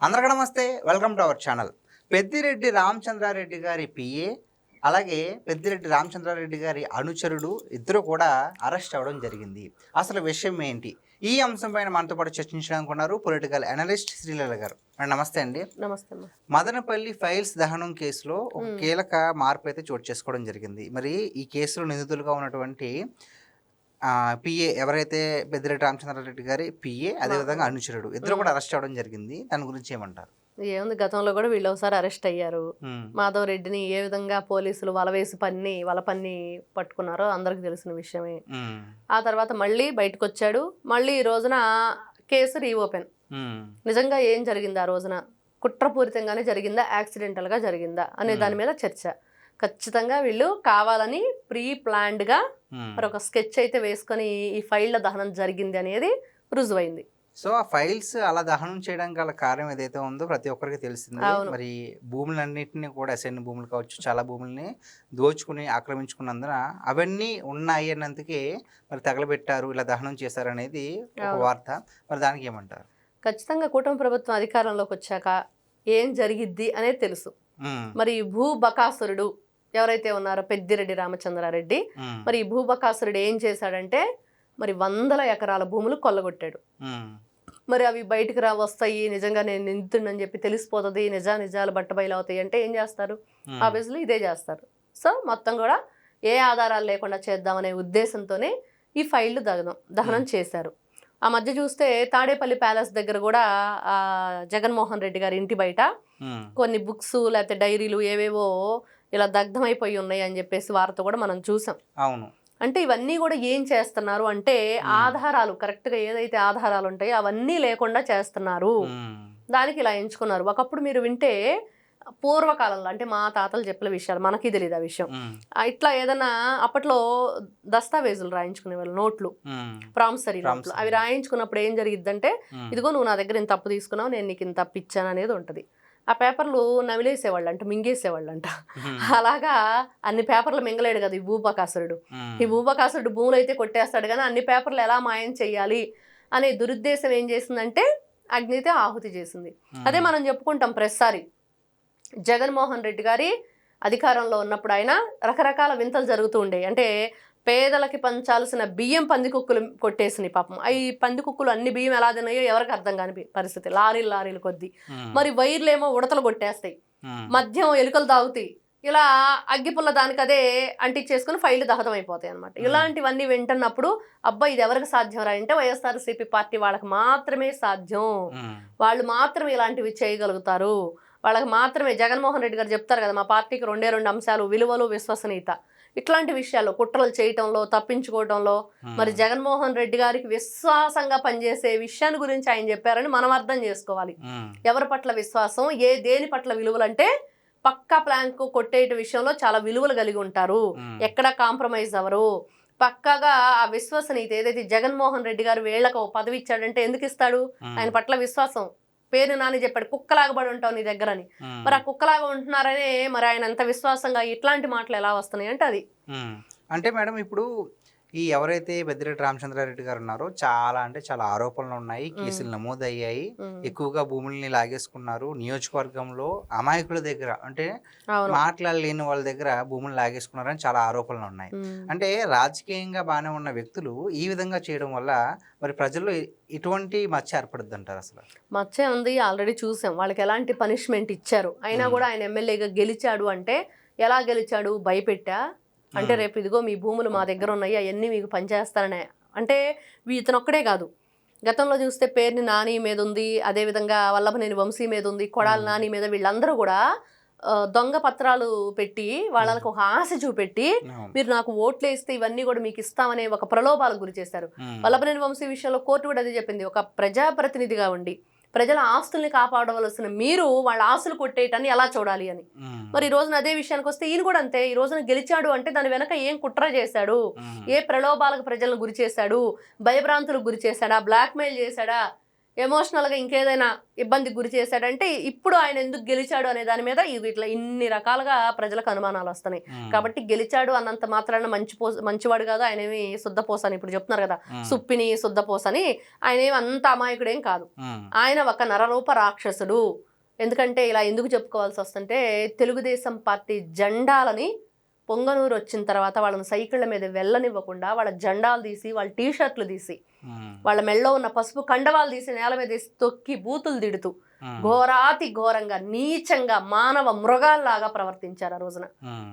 అందరికీ నమస్తే. Welcome to our channel. Peddireddy Ramachandra Reddy గారి పిఏ, అలాగే పెద్దిరెడ్డి రామచంద్రారెడ్డి గారి అనుచరుడు ఇద్దరు కూడా అరెస్ట్ అవ్వడం జరిగింది. అసలు విషయం ఏంటి? ఈ అంశం పైన మనతో పాటు చర్చించడానికి ఉన్నారు పొలిటికల్ అనలిస్ట్ శ్రీలీల గారు. నమస్తే అండి. నమస్తే. మదనపల్లి ఫైల్స్ దహనం కేసులో ఒక కీలక మార్పు అయితే చోటు చేసుకోవడం జరిగింది. మరి ఈ కేసులో నిందితులుగా ఉన్నటువంటి పిఏ ఎవరైతే పెద్దిరెడ్డి రామచంద్రారెడ్డి గారి పిఏ, అదేవిధంగా అనుచరుడు ఇద్దరు కూడా అరెస్ట్ అవ్వడం జరిగింది. దాని గురించి ఏమంటారు? ఏముంది, గతంలో కూడా వీళ్ళు ఒకసారి అరెస్ట్ అయ్యారు. మాధవ్ రెడ్డిని ఏ విధంగా పోలీసులు వలవేసి వల పన్ని పట్టుకున్నారో అందరికి తెలిసిన విషయమే. ఆ తర్వాత మళ్ళీ బయటకు వచ్చాడు. మళ్ళీ ఈ రోజున కేసు రీఓపెన్. నిజంగా ఏం జరిగింది ఆ రోజున? కుట్రపూరితంగానే జరిగిందా, యాక్సిడెంటల్ గా జరిగిందా అనే దాని మీద చర్చ. ఖచ్చితంగా వీళ్ళు కావాలని ప్రీ ప్లాన్డ్గా మరి ఒక స్కెచ్ అయితే వేసుకొని ఈ ఫైళ్ళ దహనం జరిగింది అనేది రుజువైంది. సో ఆ ఫైల్స్ అలా దహనం చేయడానికి గల కారణం ఏదైతే ఉందో ప్రతి ఒక్కరికి తెలిసింది. మరి భూములన్నింటినీ కూడా అసైన్ భూములు కావచ్చు, చాలా భూముల్ని దోచుకుని ఆక్రమించుకున్నందున అవన్నీ ఉన్నాయి అన్నందుకే మరి తగలబెట్టారు, ఇలా దహనం చేశారు అనేది ఒక వార్త. మరి దానికి ఏమంటారు? ఖచ్చితంగా కూటమి ప్రభుత్వం అధికారంలోకి వచ్చాక ఏం జరిగిద్ది అనేది తెలుసు. మరి భూబకాసురుడు ఎవరైతే ఉన్నారో పెద్దిరెడ్డి రామచంద్రారెడ్డి, మరి ఈ భూబకాసురుడు ఏం చేశాడంటే మరి 100 ఎకరాల భూములు కొల్లగొట్టాడు. మరి అవి బయటకు వస్తాయి, నిజంగా నేను నిందితుడిని చెప్పి తెలిసిపోతుంది, నిజాలు బట్టబయలు అవుతాయి అంటే ఏం చేస్తారు? ఆబ్వియస్లీ ఇదే చేస్తారు. సో మొత్తం కూడా ఏ ఆధారాలు లేకుండా చేద్దామనే ఉద్దేశంతోనే ఈ ఫైళ్లు దహనం చేశారు. ఆ మధ్య చూస్తే తాడేపల్లి ప్యాలెస్ దగ్గర కూడా జగన్మోహన్ రెడ్డి గారి ఇంటి బయట కొన్ని బుక్స్ లేకపోతే డైరీలు ఏవేవో ఇలా దగ్ధమైపోయి ఉన్నాయి అని చెప్పేసి వార్త కూడా మనం చూసాం. అవును. అంటే ఇవన్నీ కూడా ఏం చేస్తున్నారు అంటే ఆధారాలు, కరెక్ట్గా ఏదైతే ఆధారాలు ఉంటాయో అవన్నీ లేకుండా చేస్తున్నారు. దానికి ఇలా ఎంచుకున్నారు. ఒకప్పుడు మీరు వింటే పూర్వకాలంలో అంటే మా తాతలు చెప్పిన విషయాలు, మనకి తెలియదు ఆ విషయం. ఇట్లా ఏదైనా అప్పట్లో దస్తావేజులు రాయించుకునే వాళ్ళు, నోట్లు, ప్రామిసరీ నోట్లు, అవి రాయించుకున్నప్పుడు ఏం జరిగిద్దంటే ఇదిగో నువ్వు నా దగ్గర ఇంత అప్పు తీసుకున్నావు, నేను నీకు ఇంత అప్పు ఇచ్చాను అనేది ఉంటుంది. ఆ పేపర్లు నవిలేసేవాళ్ళు అంట, మింగేసేవాళ్ళు అంట. అలాగా అన్ని పేపర్లు మింగలేడు కదా ఈ భూబకాసురుడు. ఈ భూబకాసురుడు భూములు అయితే కొట్టేస్తాడు కానీ అన్ని పేపర్లు ఎలా మాయం చెయ్యాలి అనే దురుద్దేశం ఏం చేసిందంటే అగ్నితో ఆహుతి చేసింది. అదే మనం చెప్పుకుంటాం ప్రతిసారి. జగన్మోహన్ రెడ్డి గారి అధికారంలో ఉన్నప్పుడు ఆయన రకరకాల వింతలు జరుగుతూ ఉండేవి. అంటే పేదలకి పంచాల్సిన బియ్యం పందికొక్కులు కొట్టేసినాయి పాపం. ఈ పందికొక్కులు అన్ని బియ్యం ఎలా తిన్నాయో ఎవరికి అర్థం కాని పరిస్థితి. లారీలు కొద్దీ. మరి వైర్లేమో ఉడతలు కొట్టేస్తాయి, మద్యం ఎలుకలు తాగుతాయి. ఇలా అగ్గిపుల్ల దానికి అదే అంటించేసుకుని ఫైళ్లు దహనం అయిపోతాయి అనమాట. ఇలాంటివన్నీ వింటున్నప్పుడు అబ్బా ఇది ఎవరికి సాధ్యం రా అంటే వైఎస్ఆర్సీపీ పార్టీ వాళ్ళకి మాత్రమే సాధ్యం, వాళ్ళు మాత్రమే ఇలాంటివి చేయగలుగుతారు, వాళ్ళకి మాత్రమే. జగన్మోహన్ రెడ్డి గారు చెప్తారు కదా, మా పార్టీకి 2 అంశాలు, విలువలు, విశ్వసనీయత. ఇట్లాంటి విషయాల్లో కుట్రలు చేయటంలో, తప్పించుకోవటంలో మరి జగన్మోహన్ రెడ్డి గారికి విశ్వాసంగా పనిచేసే విషయాన్ని గురించి ఆయన చెప్పారని మనం అర్థం చేసుకోవాలి. ఎవరి పట్ల విశ్వాసం, దేని పట్ల విలువలు అంటే పక్కా ప్లాన్ కు కొట్టే విషయంలో చాలా విలువలు కలిగి ఉంటారు, ఎక్కడా కాంప్రమైజ్ అవ్వరు. పక్కాగా ఆ విశ్వసనీయత ఏదైతే జగన్మోహన్ రెడ్డి గారు వీళ్ళకు పదవి ఇచ్చాడంటే ఎందుకు ఇస్తాడు? ఆయన పట్ల విశ్వాసం. పేరు నాని చెప్పాడు కుక్కలాగబడి ఉంటావు నీ దగ్గర అని. మరి ఆ కుక్కలాగా ఉంటున్నారనే మరి ఆయన అంత విశ్వాసంగా ఇట్లాంటి మాటలు ఎలా వస్తున్నాయి అంటే అది. అంటే మేడం ఇప్పుడు ఈ ఎవరైతే పెద్దిరెడ్డి రామచంద్రారెడ్డి గారు ఉన్నారో చాలా అంటే చాలా ఆరోపణలు ఉన్నాయి, కేసులు నమోదయ్యాయి, ఎక్కువగా భూముల్ని లాగేసుకున్నారు, నియోజకవర్గంలో అమాయకుల దగ్గర అంటే మాట్లాడలేని వాళ్ళ దగ్గర భూములు లాగేసుకున్నారని చాలా ఆరోపణలు ఉన్నాయి. అంటే రాజకీయంగా బాగానే ఉన్న వ్యక్తులు ఈ విధంగా చేయడం వల్ల మరి ప్రజల్లో ఇటువంటి మచ్చ ఏర్పడుద్ది అంటారు? అసలు మచ్చ ఉంది, ఆల్రెడీ చూసాం. వాళ్ళకి ఎలాంటి పనిష్మెంట్ ఇచ్చారు. అయినా కూడా ఆయన ఎమ్మెల్యేగా గెలిచాడు అంటే ఎలా గెలిచాడు? భయపెట్టా అంటే రేపు ఇదిగో మీ భూములు మా దగ్గర ఉన్నాయి, అవన్నీ మీకు పనిచేస్తారనే. అంటే ఇతను ఒక్కడే కాదు, గతంలో చూస్తే పేరుని నాని మీద ఉంది, అదేవిధంగా వల్లభనేని వంశీ మీద ఉంది, కొడాలి నాని మీద, వీళ్ళందరూ కూడా దొంగ పత్రాలు పెట్టి వాళ్ళకు ఒక ఆశ చూపెట్టి మీరు నాకు ఓట్లు వేస్తే ఇవన్నీ కూడా మీకు ఇస్తామనే ఒక ప్రలోభాలకు గురి చేశారు. వల్లభనేని వంశీ విషయంలో కోర్టు కూడా అదే చెప్పింది. ఒక ప్రజాప్రతినిధిగా ఉండి ప్రజల ఆస్తుల్ని కాపాడవలసిన మీరు వాళ్ళ ఆస్తులు కొట్టేయటాన్ని ఎలా చూడాలి అని. మరి ఈ రోజున అదే విషయానికి వస్తే ఈయన కూడా అంతే. ఈ రోజున గెలిచాడు అంటే దాని వెనక ఏం కుట్ర చేశాడు, ఏ ప్రలోభాలకు ప్రజలను గురి చేశాడు, భయభ్రాంతులకు గురి చేశాడా, బ్లాక్మెయిల్ చేశాడా, ఎమోషనల్గా ఇంకేదైనా ఇబ్బందికి గురి చేశాడంటే ఇప్పుడు ఆయన ఎందుకు గెలిచాడు అనే దాని మీద వీటిలో ఇన్ని రకాలుగా ప్రజలకు అనుమానాలు వస్తున్నాయి. కాబట్టి గెలిచాడు అన్నంత మాత్రాన మంచివాడు కాదు, ఆయన ఏమి శుద్ధపోస అని ఇప్పుడు చెప్తున్నారు కదా, సుప్పిని శుద్ధపోస అని. ఆయన ఏమి అంత అమాయకుడేం కాదు, ఆయన ఒక నరరూప రాక్షసుడు. ఎందుకంటే ఇలా ఎందుకు చెప్పుకోవాల్సి వస్తుంటే తెలుగుదేశం పార్టీ జెండాలని పొంగనూరు వచ్చిన తర్వాత వాళ్ళని సైకిళ్ళ మీద వెళ్ళనివ్వకుండా వాళ్ళ జెండాలు తీసి, వాళ్ళ టీషర్ట్లు తీసి, వాళ్ళ మెళ్ళో ఉన్న పసుపు కండవాలు తీసి నేల మీద వేసి తొక్కి బూతులు తిడుతూ ఘోరాతి ఘోరంగా నీచంగా మానవ మృగాల్లాగా ప్రవర్తించారు ఆ రోజున.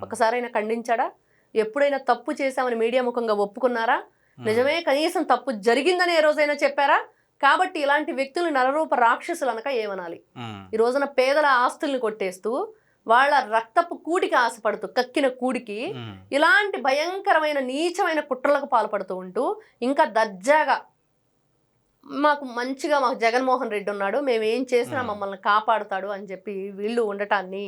ఒకసారైనా ఖండించాడా? ఎప్పుడైనా తప్పు చేశామని మీడియా ముఖంగా ఒప్పుకున్నారా? నిజమే కనీసం తప్పు జరిగిందని ఏ రోజైనా చెప్పారా? కాబట్టి ఇలాంటి వ్యక్తులు నరరూప రాక్షసులు అనక ఏమనాలి? ఈ రోజున పేదల ఆస్తుల్ని కొట్టేస్తూ వాళ్ళ రక్తపు కూడికి ఆశపడుతూ, కక్కిన కూడికి ఇలాంటి భయంకరమైన నీచమైన కుట్రలకు పాల్పడుతూ ఉంటూ ఇంకా దర్జాగా మాకు జగన్మోహన్ రెడ్డి ఉన్నాడు, మేము ఏం చేసినా మమ్మల్ని కాపాడుతాడు అని చెప్పి వీళ్ళు ఉండటాన్ని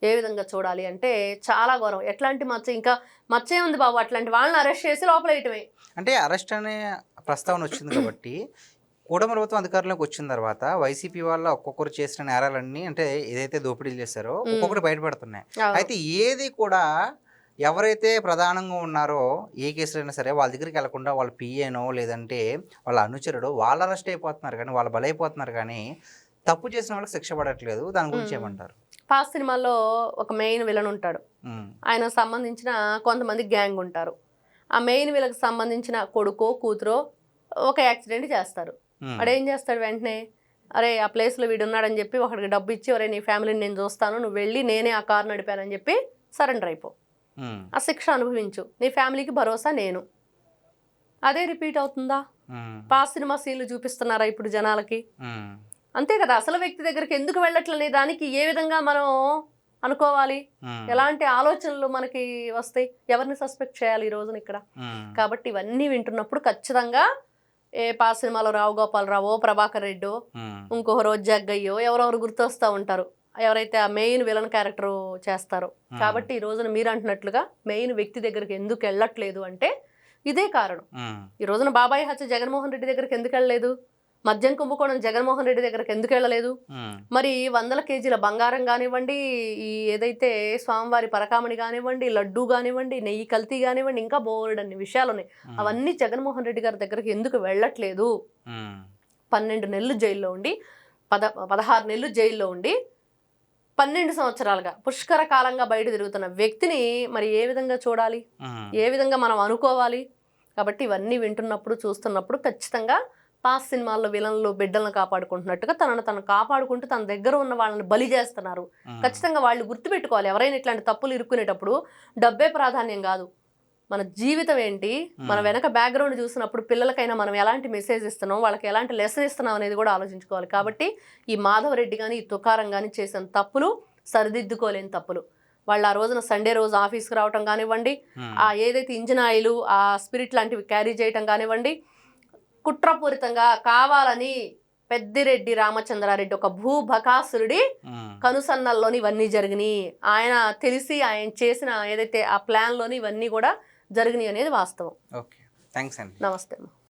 ఏ విధంగా చూడాలి అంటే చాలా ఘోరం. ఎట్లాంటి మచ్చ, ఇంకా మచ్చ ఏముంది బాబు, అట్లాంటి వాళ్ళని అరెస్ట్ చేసి లోపలేయటమే. అంటే అరెస్ట్ అనే ప్రస్తావన వచ్చింది కాబట్టి కూటమి ప్రభుత్వం అధికారంలోకి వచ్చిన తర్వాత వైసీపీ వాళ్ళ ఒక్కొక్కరు చేసిన నేరాలన్నీ, అంటే ఏదైతే దోపిడీలు చేశారో ఒక్కొక్కటి బయటపడుతున్నాయి. అయితే ఏది కూడా ఎవరైతే ప్రధానంగా ఉన్నారో ఏ కేసులైనా సరే వాళ్ళ దగ్గరికి వెళ్లకుండా వాళ్ళ పిఏనో లేదంటే వాళ్ళ అనుచరుడో వాళ్ళు అరెస్ట్ అయిపోతున్నారు, కానీ వాళ్ళు బలైపోతున్నారు, కానీ తప్పు చేసిన వాళ్ళకి శిక్ష పడట్లేదు. దాని గురించి ఏమంటారు? పాస్ సినిమాలో ఒక మెయిన్ విలన్ ఉంటాడు, ఆయనకు సంబంధించిన కొంతమంది గ్యాంగ్ ఉంటారు. ఆ మెయిన్ విలన్కి సంబంధించిన కొడుకో కూతురో ఒక యాక్సిడెంట్ చేస్తారు. వాడేం చేస్తాడు, వెంటనే అరే ఆ ప్లేస్లో వీడు ఉన్నాడని చెప్పి ఒకడికి డబ్బు ఇచ్చి, ఒరే నీ ఫ్యామిలీని నేను చూస్తాను, నువ్వు వెళ్ళి నేనే ఆ కారు నడిపానని చెప్పి సరెండర్ అయిపో, ఆ శిక్ష అనుభవించు, నీ ఫ్యామిలీకి భరోసా నేను. అదే రిపీట్ అవుతుందా? పాస్ సినిమా సీన్లు చూపిస్తున్నారా ఇప్పుడు జనాలకి? అంతే కదా. అసలు వ్యక్తి దగ్గరికి ఎందుకు వెళ్ళట్లనే దానికి ఏ విధంగా మనం అనుకోవాలి, ఎలాంటి ఆలోచనలు మనకి వస్తాయి, ఎవరిని సస్పెక్ట్ చేయాలి ఈ రోజున ఇక్కడ? కాబట్టి ఇవన్నీ వింటున్నప్పుడు ఖచ్చితంగా ఏ పాస్ సినిమాలో రావు గోపాలరావు, ప్రభాకర్ రెడ్డో, ఇంకొక రోజు జగ్గయ్యో ఎవరెవరు గుర్తొస్తూ ఉంటారు, ఎవరైతే ఆ మెయిన్ విలన్ క్యారెక్టర్ చేస్తారో. కాబట్టి ఈ రోజున మీరు అంటున్నట్లుగా మెయిన్ వ్యక్తి దగ్గరికి ఎందుకు వెళ్ళట్లేదు అంటే ఇదే కారణం. ఈ రోజున బాబాయ్ హత్య జగన్మోహన్ రెడ్డి దగ్గరికి ఎందుకు వెళ్ళలేదు? మద్యం కుంభకోణం జగన్మోహన్ రెడ్డి దగ్గరికి ఎందుకు వెళ్ళలేదు? మరి 100 కేజీల బంగారం కానివ్వండి, ఈ ఏదైతే స్వామివారి పరకామణి కానివ్వండి, లడ్డూ కానివ్వండి, నెయ్యి కల్తీ కానివ్వండి, ఇంకా బోర్డన్ని విషయాలు ఉన్నాయి, అవన్నీ జగన్మోహన్ రెడ్డి గారి దగ్గరికి ఎందుకు వెళ్ళట్లేదు? 12 నెలలు జైల్లో ఉండి 16 నెలలు జైల్లో ఉండి 12 సంవత్సరాలుగా పుష్కర కాలంగా బయట తిరుగుతున్న వ్యక్తిని మరి ఏ విధంగా చూడాలి, ఏ విధంగా మనం అనుకోవాలి? కాబట్టి ఇవన్నీ వింటున్నప్పుడు చూస్తున్నప్పుడు ఖచ్చితంగా పాస్ సినిమాల్లో విలన్లు బిడ్డలను కాపాడుకుంటున్నట్టుగా తను కాపాడుకుంటూ తన దగ్గర ఉన్న వాళ్ళని బలి చేస్తున్నారు. ఖచ్చితంగా వాళ్ళు గుర్తుపెట్టుకోవాలి, ఎవరైనా ఇట్లాంటి తప్పులు ఇరుక్కునేటప్పుడు డబ్బే ప్రాధాన్యం కాదు, మన జీవితం ఏంటి, మన వెనక బ్యాక్గ్రౌండ్ చూసినప్పుడు పిల్లలకైనా మనం ఎలాంటి మెసేజ్ ఇస్తున్నాం, వాళ్ళకి ఎలాంటి లెసన్ ఇస్తున్నాం అనేది కూడా ఆలోచించుకోవాలి. కాబట్టి ఈ మాధవరెడ్డి కానీ ఈ తుకారం కానీ చేసిన తప్పులు సరిదిద్దుకోలేని తప్పులు. వాళ్ళు ఆ రోజున సండే రోజు ఆఫీస్కి రావటం కానివ్వండి, ఆ ఏదైతే ఇంజిన్ ఆయిల్ ఆ స్పిరిట్ లాంటివి క్యారీ చేయటం కానివ్వండి, కుట్రపూరితంగా కావాలని పెద్దిరెడ్డి రామచంద్రారెడ్డి ఒక భూభకాసురుడి కనుసన్నల్లోని ఇవన్నీ జరిగినాయి. ఆయన తెలిసి ఆయన చేసిన ఏదైతే ఆ ప్లాన్లోని ఇవన్నీ కూడా జరిగినాయి అనేది వాస్తవం. ఓకే, థ్యాంక్స్ అండి. నమస్తే.